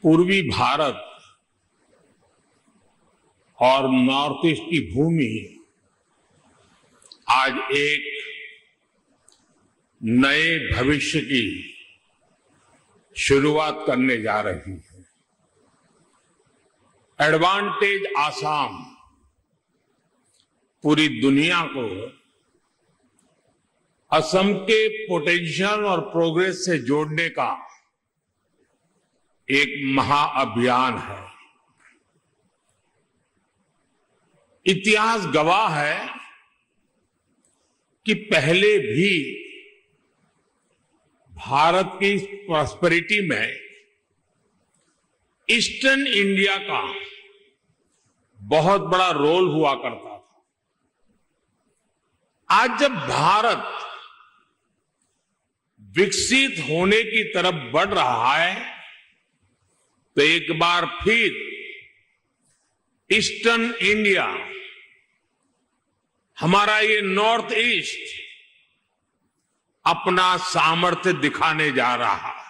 पूर्वी भारत और north east की भूमि आज एक नए भविष्य की शुरुआत करने जा रही है। एडवांटेज आसाम पूरी दुनिया को असम के पोटेंशियल और प्रोग्रेस से जोड़ने का एक महाअभियान है। इतिहास गवाह है कि पहले भी भारत की प्रॉस्पेरिटी में ईस्टर्न इंडिया का बहुत बड़ा रोल हुआ करता था। आज जब भारत विकसित होने की तरफ बढ़ रहा है तो एक बार फिर ईस्टर्न इंडिया, हमारा ये नॉर्थ ईस्ट अपना सामर्थ्य दिखाने जा रहा है।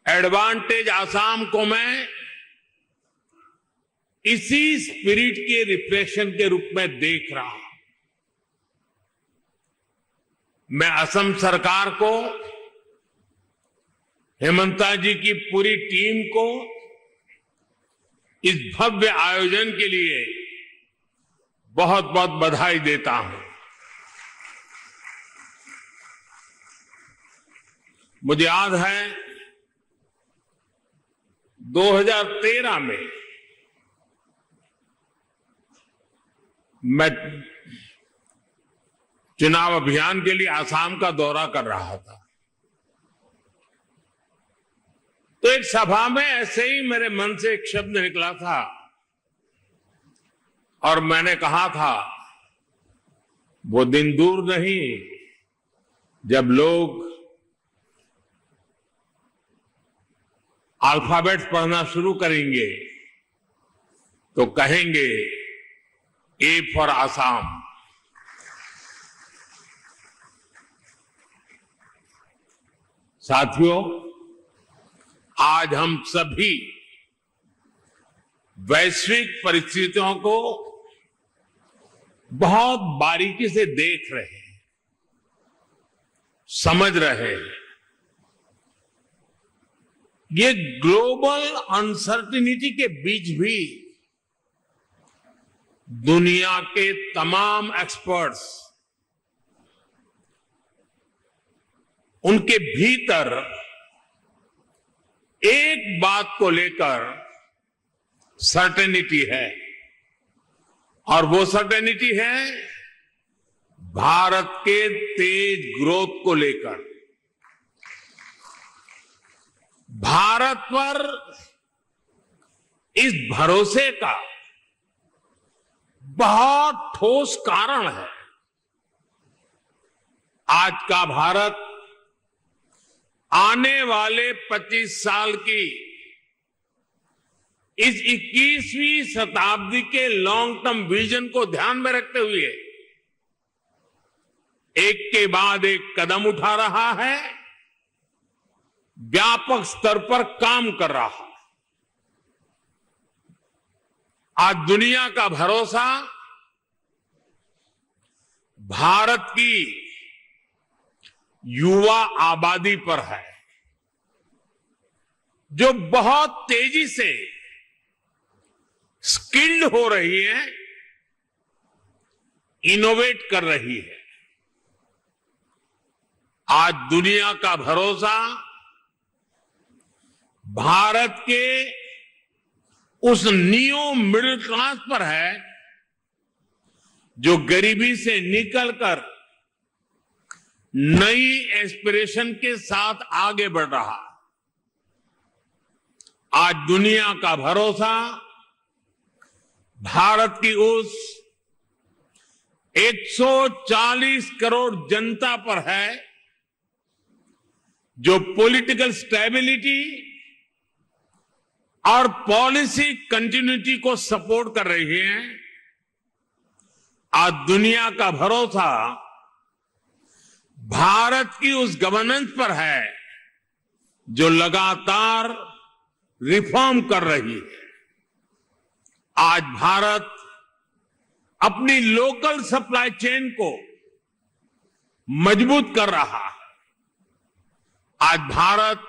एडवांटेज आसाम को मैं इसी स्पिरिट के रिफ्लेक्शन के रूप में देख रहा हूं। मैं असम सरकार को, हेमंता जी की पूरी टीम को इस भव्य आयोजन के लिए बहुत बहुत बधाई देता हूं। मुझे याद है 2013 में मैं चुनाव अभियान के लिए आसाम का दौरा कर रहा था। तो एक सभा में ऐसे ही मेरे मन से एक शब्द निकला था और मैंने कहा था, वो दिन दूर नहीं जब लोग अल्फाबेट्स पढ़ना शुरू करेंगे तो कहेंगे ए फॉर आसाम। साथियों, आज हम सभी वैश्विक परिस्थितियों को बहुत बारीकी से देख रहे हैं, समझ रहे हैं। ये ग्लोबल अनसर्टिनिटी के बीच भी दुनिया के तमाम एक्सपर्ट्स उनके भीतर एक बात को लेकर सर्टेनिटी है और वो सर्टेनिटी है भारत के तेज ग्रोथ को लेकर। भारत पर इस भरोसे का बहुत ठोस कारण है। आज का भारत आने वाले 25 साल की इस 21वीं शताब्दी के लॉन्ग टर्म विजन को ध्यान में रखते हुए एक के बाद एक कदम उठा रहा है, व्यापक स्तर पर काम कर रहा है। आज दुनिया का भरोसा भारत की युवा आबादी पर है, जो बहुत तेजी से स्किल्ड हो रही है, इनोवेट कर रही है। आज दुनिया का भरोसा भारत के उस नियो मिडिल क्लास पर है जो गरीबी से निकलकर नई एस्पिरेशन के साथ आगे बढ़ रहा है। आज दुनिया का भरोसा भारत की उस 140 करोड़ जनता पर है जो पॉलिटिकल स्टेबिलिटी और पॉलिसी कंटिन्यूटी को सपोर्ट कर रही है। आज दुनिया का भरोसा भारत की उस गवर्नेंस पर है जो लगातार रिफॉर्म कर रही है। आज भारत अपनी लोकल सप्लाई चेन को मजबूत कर रहा है। आज भारत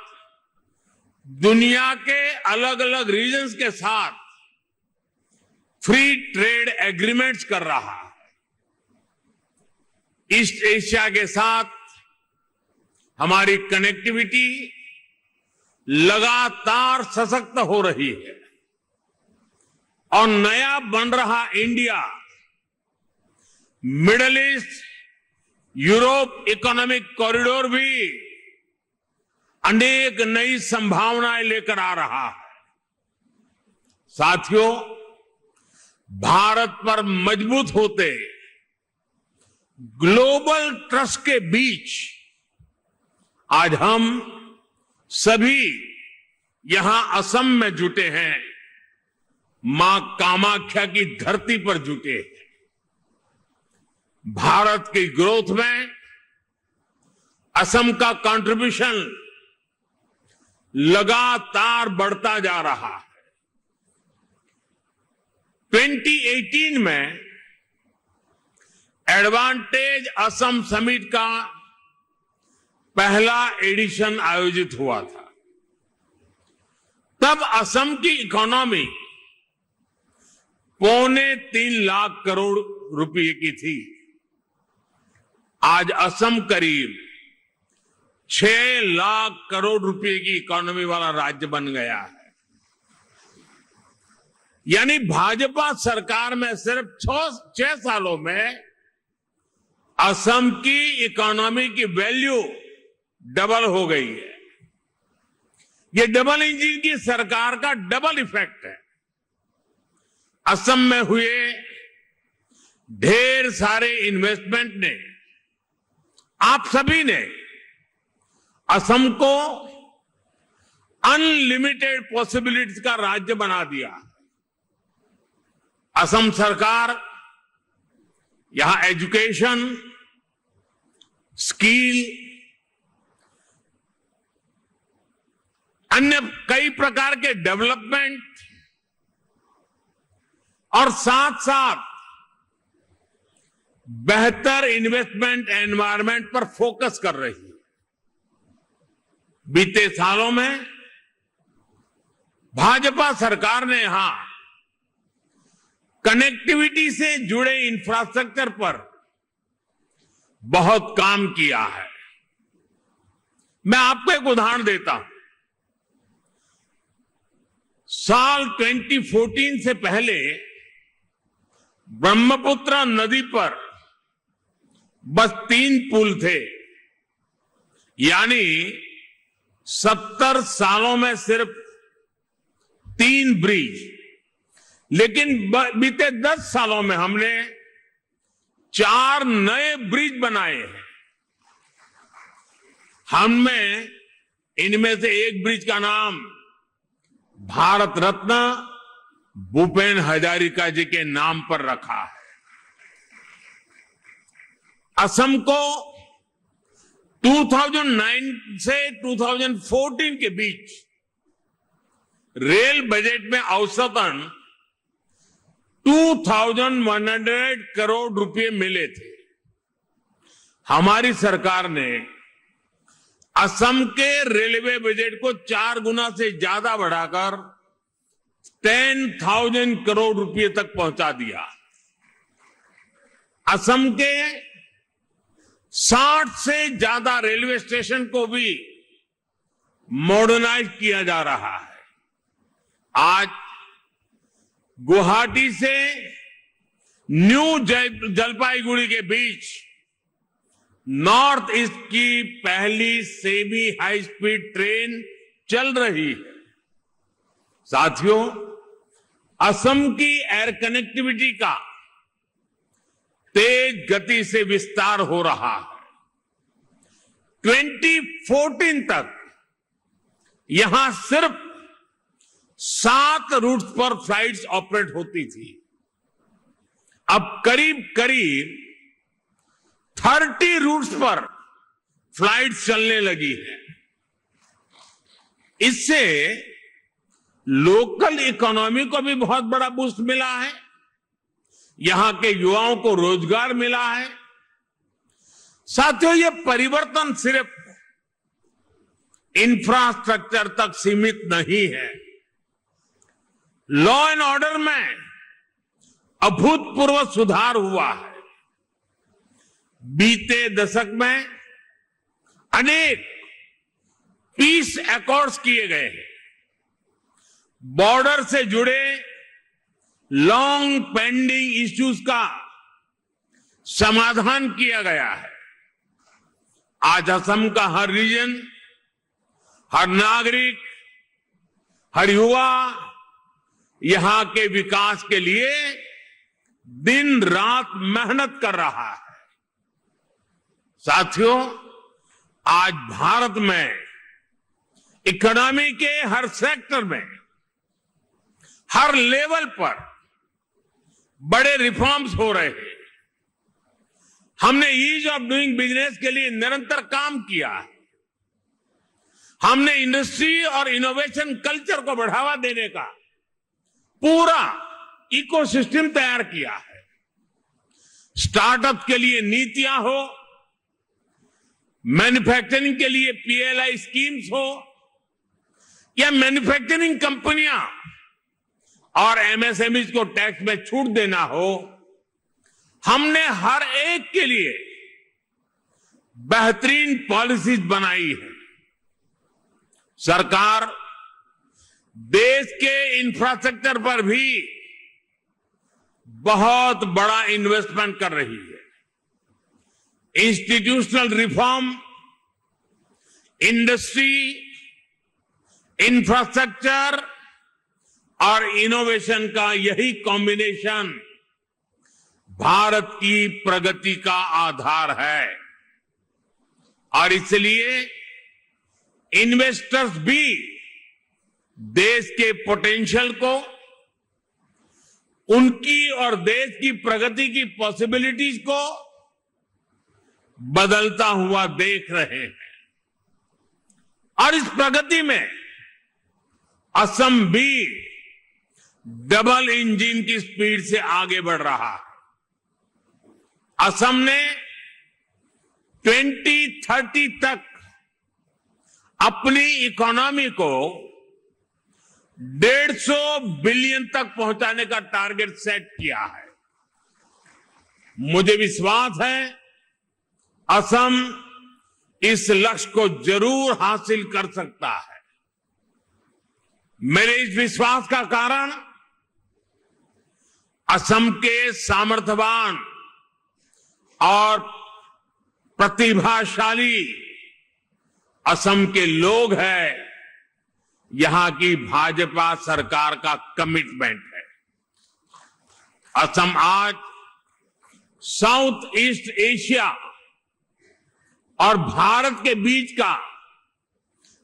दुनिया के अलग अलग रीजन्स के साथ फ्री ट्रेड एग्रीमेंट्स कर रहा है। ईस्ट एशिया के साथ हमारी कनेक्टिविटी लगातार सशक्त हो रही है और नया बन रहा India middle east Europe economic corridor भी अनेक नई संभावनाएं लेकर आ रहा है। साथियों, भारत पर मजबूत होते ग्लोबल ट्रस्ट के बीच आज हम सभी यहां असम में जुटे हैं, मां कामाख्या की धरती पर जुटे हैं। भारत की ग्रोथ में असम का कंट्रीब्यूशन लगातार बढ़ता जा रहा है। 2018 में एडवांटेज असम समिट का पहला एडिशन आयोजित हुआ था। तब असम की इकोनॉमी 3.25 लाख करोड़ रुपए की थी। आज असम करीब 6 लाख करोड़ रुपए की इकोनॉमी वाला राज्य बन गया है। यानी भाजपा सरकार में सिर्फ 6 सालों में असम की इकोनॉमी की वैल्यू डबल हो गई है। ये डबल इंजन की सरकार का डबल इफेक्ट है। असम में हुए ढेर सारे इन्वेस्टमेंट ने, आप सभी ने असम को अनलिमिटेड पॉसिबिलिटीज का राज्य बना दिया। असम सरकार यहां एजुकेशन, स्किल, अन्य कई प्रकार के डेवलपमेंट और साथ साथ बेहतर इन्वेस्टमेंट एनवायरनमेंट पर फोकस कर रही है। बीते सालों में भाजपा सरकार ने यहां कनेक्टिविटी से जुड़े इंफ्रास्ट्रक्चर पर बहुत काम किया है। मैं आपको एक उदाहरण देता हूं। साल 2014 से पहले ब्रह्मपुत्र नदी पर बस 3 पुल थे, यानी 70 सालों में सिर्फ 3 ब्रिज। लेकिन बीते 10 सालों में हमने 4 नए ब्रिज बनाए हैं। हमने इनमें से एक ब्रिज का नाम भारत रत्न भूपेन हजारिका जी के नाम पर रखा है। असम को 2009 से 2014 के बीच रेल बजट में औसतन 2100 करोड़ रुपए मिले थे। हमारी सरकार ने असम के रेलवे बजट को 4 गुना से ज्यादा बढ़ाकर 10,000 करोड़ रुपए तक पहुंचा दिया। असम के 60 से ज्यादा रेलवे स्टेशन को भी मॉडर्नाइज किया जा रहा है। आज गुवाहाटी से न्यू जलपाईगुड़ी के बीच नॉर्थ ईस्ट की पहली सेमी हाई स्पीड ट्रेन चल रही है। साथियों, असम की एयर कनेक्टिविटी का तेज गति से विस्तार हो रहा है। 2014 तक यहां सिर्फ 7 रूट्स पर फ्लाइट्स ऑपरेट होती थी। अब करीब करीब 30 रूट्स पर फ्लाइट्स चलने लगी है। इससे लोकल इकोनॉमी को भी बहुत बड़ा बूस्ट मिला है, यहां के युवाओं को रोजगार मिला है। साथियों, ये परिवर्तन सिर्फ इंफ्रास्ट्रक्चर तक सीमित नहीं है। लॉ एंड ऑर्डर में अभूतपूर्व सुधार हुआ है। बीते दशक में अनेक पीस एकॉर्ड्स किए गए हैं। बॉर्डर से जुड़े लॉन्ग पेंडिंग इश्यूज का समाधान किया गया है। आज असम का हर रीजन, हर नागरिक, हर युवा यहां के विकास के लिए दिन रात मेहनत कर रहा है। साथियों, आज भारत में इकोनॉमी के हर सेक्टर में, हर लेवल पर बड़े रिफॉर्म्स हो रहे हैं। हमने ईज ऑफ डूइंग बिजनेस के लिए निरंतर काम किया है। हमने इंडस्ट्री और इनोवेशन कल्चर को बढ़ावा देने का पूरा इकोसिस्टम तैयार किया है। स्टार्टअप के लिए नीतियां हो, मैन्युफैक्चरिंग के लिए पीएलआई स्कीम्स हो, या मैन्युफैक्चरिंग कंपनियां और एमएसएमई को टैक्स में छूट देना हो, हमने हर एक के लिए बेहतरीन पॉलिसीज बनाई है। सरकार देश के इंफ्रास्ट्रक्चर पर भी बहुत बड़ा इन्वेस्टमेंट कर रही है। इंस्टीट्यूशनल रिफॉर्म, इंडस्ट्री, इंफ्रास्ट्रक्चर और इनोवेशन का यही कॉम्बिनेशन भारत की प्रगति का आधार है। और इसलिए इन्वेस्टर्स भी देश के पोटेंशियल को, उनकी और देश की प्रगति की पॉसिबिलिटीज को बदलता हुआ देख रहे हैं। और इस प्रगति में असम भी डबल इंजन की स्पीड से आगे बढ़ रहा है। असम ने 2030 तक अपनी इकोनॉमी को 150 बिलियन तक पहुंचाने का टारगेट सेट किया है। मुझे विश्वास है असम इस लक्ष्य को जरूर हासिल कर सकता है। मेरे इस विश्वास का कारण असम के सामर्थ्यवान और प्रतिभाशाली असम के लोग हैं, यहां की भाजपा सरकार का कमिटमेंट है। असम आज साउथ ईस्ट एशिया और भारत के बीच का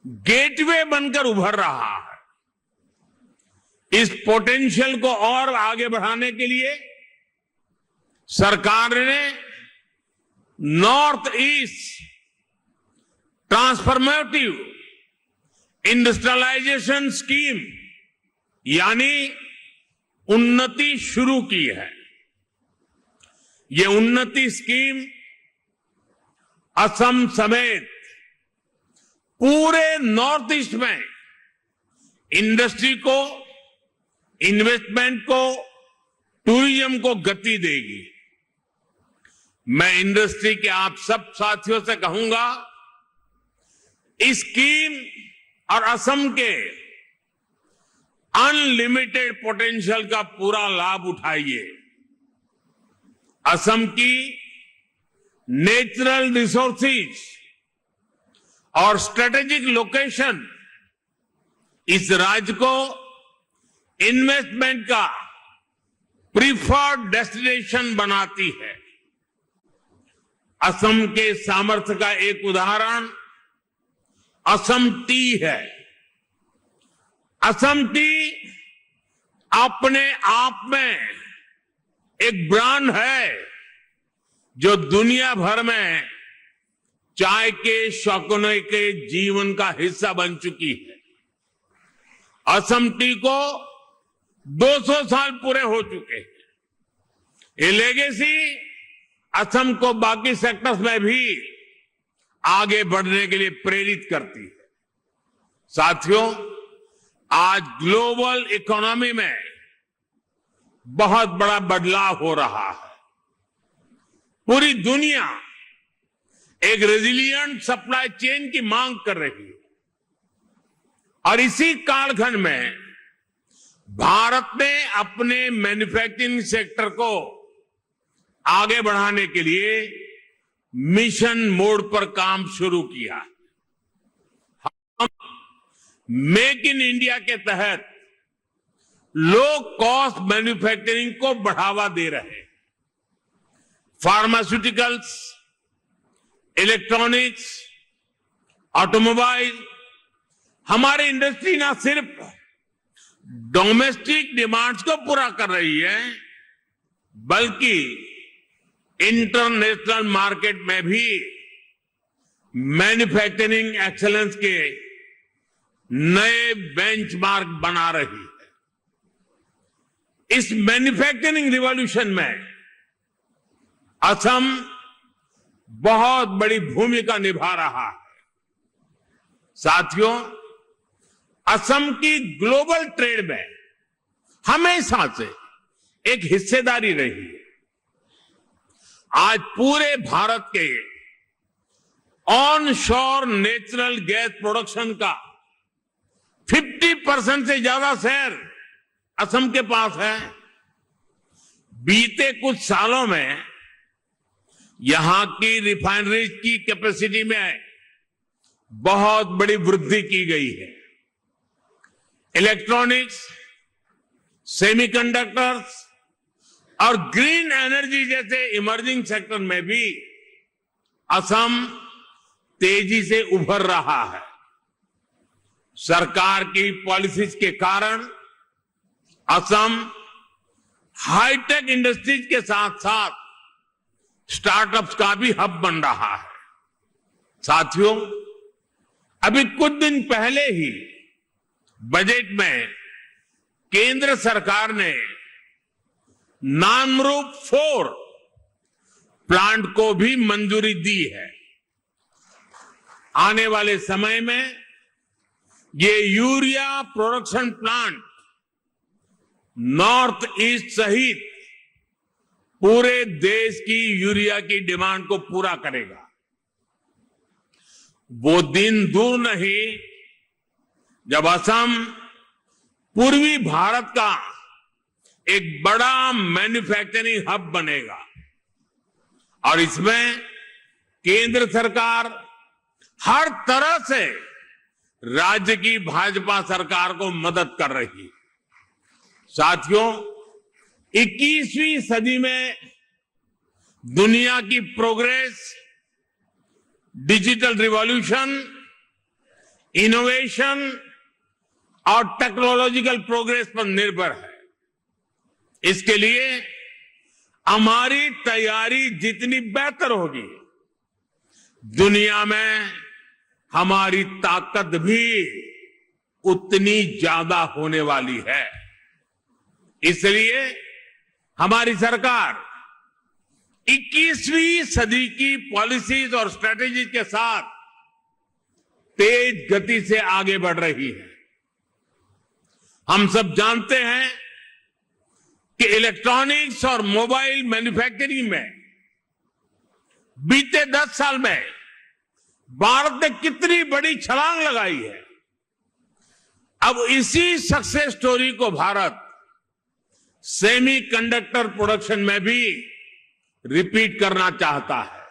गेटवे बनकर उभर रहा है। इस पोटेंशियल को और आगे बढ़ाने के लिए सरकार ने north east transformative industrialization scheme यानी उन्नति शुरू की है। ये उन्नति स्कीम असम समेत पूरे नॉर्थ ईस्ट में इंडस्ट्री को, इन्वेस्टमेंट को, टूरिज्म को गति देगी। मैं इंडस्ट्री के आप सब साथियों से कहूंगा, इस स्कीम और असम के अनलिमिटेड पोटेंशियल का पूरा लाभ उठाइए। असम की नेचुरल रिसोर्सेज और स्ट्रेटेजिक लोकेशन इस राज्य को इन्वेस्टमेंट का प्रीफर्ड डेस्टिनेशन बनाती है। असम के सामर्थ्य का एक उदाहरण असम टी है। असम टी अपने आप में एक ब्रांड है जो दुनिया भर में चाय के शौकीनों के जीवन का हिस्सा बन चुकी है। असम टी को 200 साल पूरे हो चुके हैं। ये लेगेसी असम को बाकी सेक्टर्स में भी आगे बढ़ने के लिए प्रेरित करती है। साथियों, आज ग्लोबल इकोनॉमी में बहुत बड़ा बदलाव हो रहा है। पूरी दुनिया एक रेजिलिएंट सप्लाई चेन की मांग कर रही है और इसी कालखंड में भारत ने अपने मैन्युफैक्चरिंग सेक्टर को आगे बढ़ाने के लिए मिशन मोड पर काम शुरू किया। हम मेक इन इंडिया के तहत लो कॉस्ट मैन्युफैक्चरिंग को बढ़ावा दे रहे हैं। फार्मास्यूटिकल्स, इलेक्ट्रॉनिक्स, ऑटोमोबाइल, हमारी इंडस्ट्री ना सिर्फ डोमेस्टिक डिमांड्स को पूरा कर रही है, बल्कि इंटरनेशनल मार्केट में भी मैन्युफैक्चरिंग एक्सेलेंस के नए बेंचमार्क बना रही है। इस मैन्युफैक्चरिंग रिवॉल्यूशन में असम बहुत बड़ी भूमिका निभा रहा है। साथियों, असम की ग्लोबल ट्रेड में हमेशा से एक हिस्सेदारी रही है। आज पूरे भारत के ऑन शोर नेचुरल गैस प्रोडक्शन का 50% से ज्यादा शेयर असम के पास है। बीते कुछ सालों में यहां की रिफाइनरीज की कैपेसिटी में बहुत बड़ी वृद्धि की गई है। इलेक्ट्रॉनिक्स, सेमीकंडक्टर्स और ग्रीन एनर्जी जैसे इमर्जिंग सेक्टर में भी असम तेजी से उभर रहा है। सरकार की पॉलिसीज के कारण असम हाईटेक इंडस्ट्रीज के साथ साथ स्टार्टअप्स का भी हब बन रहा है। साथियों, अभी कुछ दिन पहले ही बजट में केंद्र सरकार ने नामरूप 4 प्लांट को भी मंजूरी दी है। आने वाले समय में ये urea production plant north east सहित पूरे देश की यूरिया की डिमांड को पूरा करेगा। वो दिन दूर नहीं जब असम पूर्वी भारत का एक बड़ा मैन्युफैक्चरिंग हब बनेगा और इसमें केंद्र सरकार हर तरह से राज्य की भाजपा सरकार को मदद कर रही है। साथियों, 21वीं सदी में दुनिया की प्रोग्रेस डिजिटल रिवॉल्यूशन, इनोवेशन और टेक्नोलॉजिकल प्रोग्रेस पर निर्भर है। इसके लिए हमारी तैयारी जितनी बेहतर होगी, दुनिया में हमारी ताकत भी उतनी ज्यादा होने वाली है। इसलिए हमारी सरकार 21वीं सदी की पॉलिसीज और स्ट्रेटेजीज के साथ तेज गति से आगे बढ़ रही है। हम सब जानते हैं कि इलेक्ट्रॉनिक्स और मोबाइल मैन्युफैक्चरिंग में बीते 10 साल में भारत ने कितनी बड़ी छलांग लगाई है। अब इसी सक्सेस स्टोरी को भारत सेमीकंडक्टर प्रोडक्शन में भी रिपीट करना चाहता है।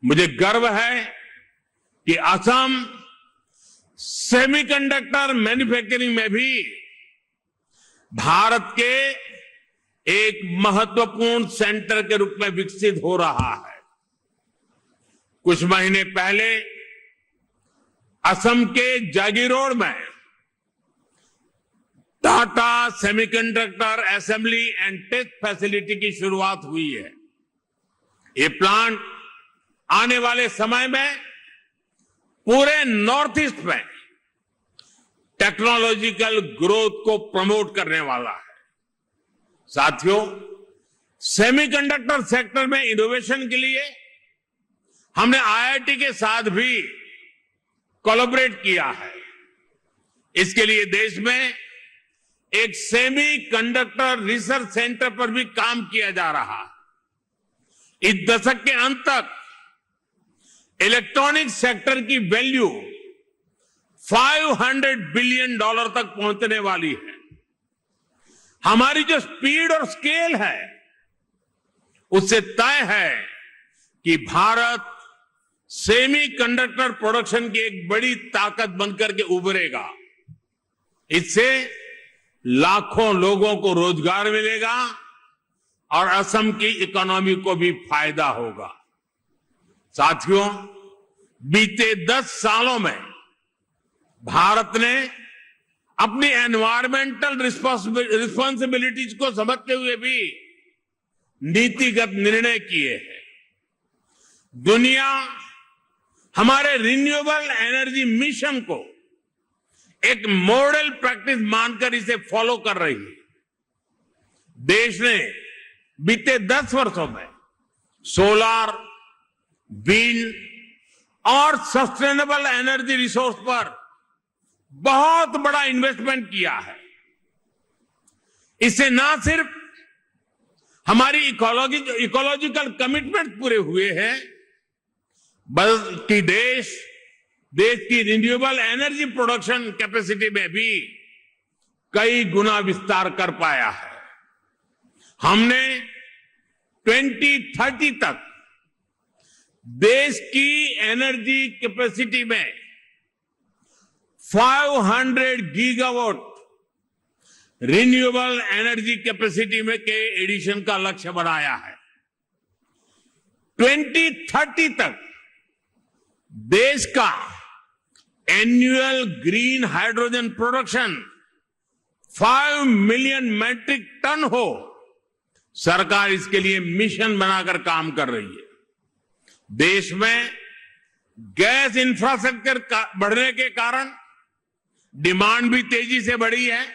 मुझे गर्व है कि असम सेमीकंडक्टर मैन्युफैक्चरिंग में भी भारत के एक महत्वपूर्ण सेंटर के रूप में विकसित हो रहा है। कुछ महीने पहले असम के जागीरोड में Tata semiconductor assembly and test facility की शुरुआत हुई है। ये प्लांट आने वाले समय में पूरे नॉर्थ ईस्ट में टेक्नोलॉजिकल ग्रोथ को प्रमोट करने वाला है। साथियों, सेमीकंडक्टर सेक्टर में इनोवेशन के लिए हमने आईआईटी के साथ भी कोलैबोरेट किया है। इसके लिए देश में एक सेमी कंडक्टर रिसर्च सेंटर पर भी काम किया जा रहा है। इस दशक के अंत तक इलेक्ट्रॉनिक सेक्टर की वैल्यू $500 बिलियन तक पहुंचने वाली है। हमारी जो स्पीड और स्केल है उससे तय है कि भारत सेमी कंडक्टर प्रोडक्शन की एक बड़ी ताकत बनकर के उभरेगा। इससे लाखों लोगों को रोजगार मिलेगा और असम की इकोनॉमी को भी फायदा होगा। साथियों, बीते 10 सालों में भारत ने अपनी एनवायरमेंटल रिस्पॉन्सिबिलिटीज को समझते हुए भी नीतिगत निर्णय किए हैं। दुनिया हमारे रिन्यूएबल एनर्जी मिशन को एक मॉडल प्रैक्टिस मानकर इसे फॉलो कर रही है। देश ने बीते 10 वर्षों में सोलर, विंड और सस्टेनेबल एनर्जी रिसोर्स पर बहुत बड़ा इन्वेस्टमेंट किया है। इससे न सिर्फ हमारी इकोलॉजिकल कमिटमेंट पूरे हुए हैं, बल्कि देश की रिन्यूएबल एनर्जी प्रोडक्शन कैपेसिटी में भी कई गुना विस्तार कर पाया है। हमने 2030 तक देश की एनर्जी कैपेसिटी में 500 गीगावाट रिन्यूएबल एनर्जी कैपेसिटी में के एडिशन का लक्ष्य बनाया है। 2030 तक देश का annual green hydrogen production 5 million metric ton हो। सरकार इसके लिए मिशन बनाकर काम कर रही है। देश में गैस इंफ्रास्ट्रक्चर बढ़ने के कारण डिमांड भी तेजी से बढ़ी है।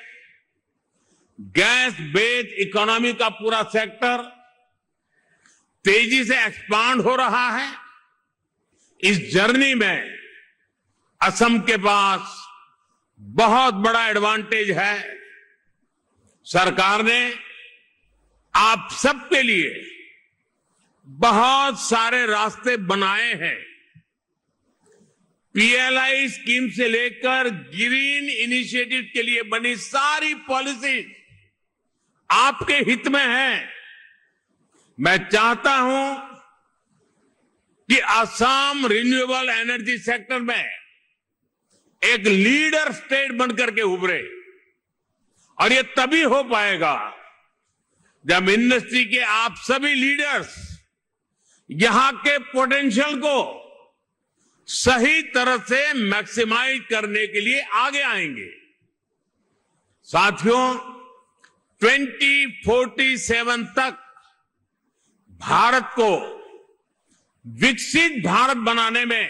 गैस बेस्ड इकोनॉमी का पूरा सेक्टर तेजी से एक्सपांड हो रहा है। इस जर्नी में असम के पास बहुत बड़ा एडवांटेज है। सरकार ने आप सबके लिए बहुत सारे रास्ते बनाए हैं। पीएलआई स्कीम से लेकर ग्रीन इनिशिएटिव के लिए बनी सारी पॉलिसी आपके हित में है। मैं चाहता हूं कि असम रिन्यूएबल एनर्जी सेक्टर में एक लीडर स्टेट बनकर के उभरे, और ये तभी हो पाएगा जब इंडस्ट्री के आप सभी लीडर्स यहां के पोटेंशियल को सही तरह से मैक्सिमाइज करने के लिए आगे आएंगे। साथियों, 2047 तक भारत को विकसित भारत बनाने में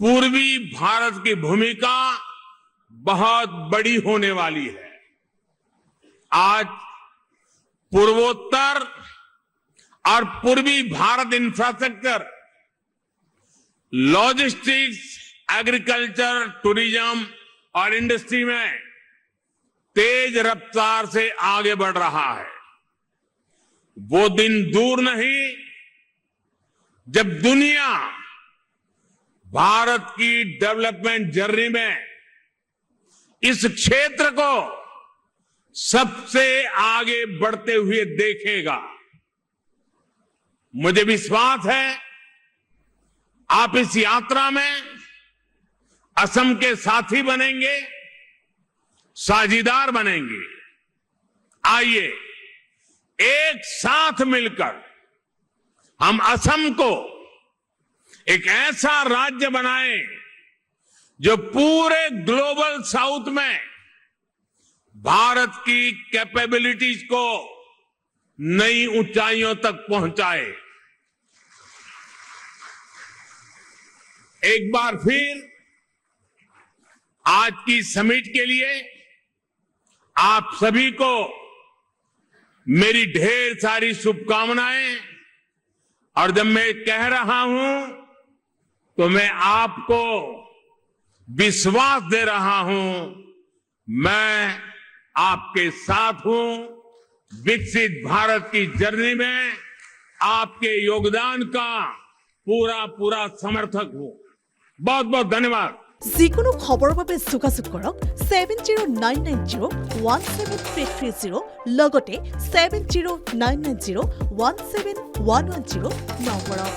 पूर्वी भारत की भूमिका बहुत बड़ी होने वाली है। आज पूर्वोत्तर और पूर्वी Bharat infrastructure, logistics, agriculture, tourism और इंडस्ट्री में तेज रफ्तार से आगे बढ़ रहा है। वो दिन दूर नहीं जब दुनिया भारत की डेवलपमेंट जर्नी में इस क्षेत्र को सबसे आगे बढ़ते हुए देखेगा। मुझे विश्वास है आप इस यात्रा में असम के साथी बनेंगे, साझीदार बनेंगे। आइए एक साथ मिलकर हम असम को एक ऐसा राज्य बनाएं जो पूरे ग्लोबल साउथ में भारत की कैपेबिलिटीज को नई ऊंचाइयों तक पहुंचाए। एक बार फिर आज की समिट के लिए आप सभी को मेरी ढेर सारी शुभकामनाएं। और जब मैं कह रहा हूं तो मैं आपको विश्वास दे रहा हूं, मैं आपके साथ हूं। विकसित भारत की जर्नी में आपके योगदान का पूरा समर्थक हूं। बहुत बहुत धन्यवाद। যিকোনো খবৰৰ বাবে যোগাযোগ কৰক 7099017330 লগতে 7099017110 নম্বৰত।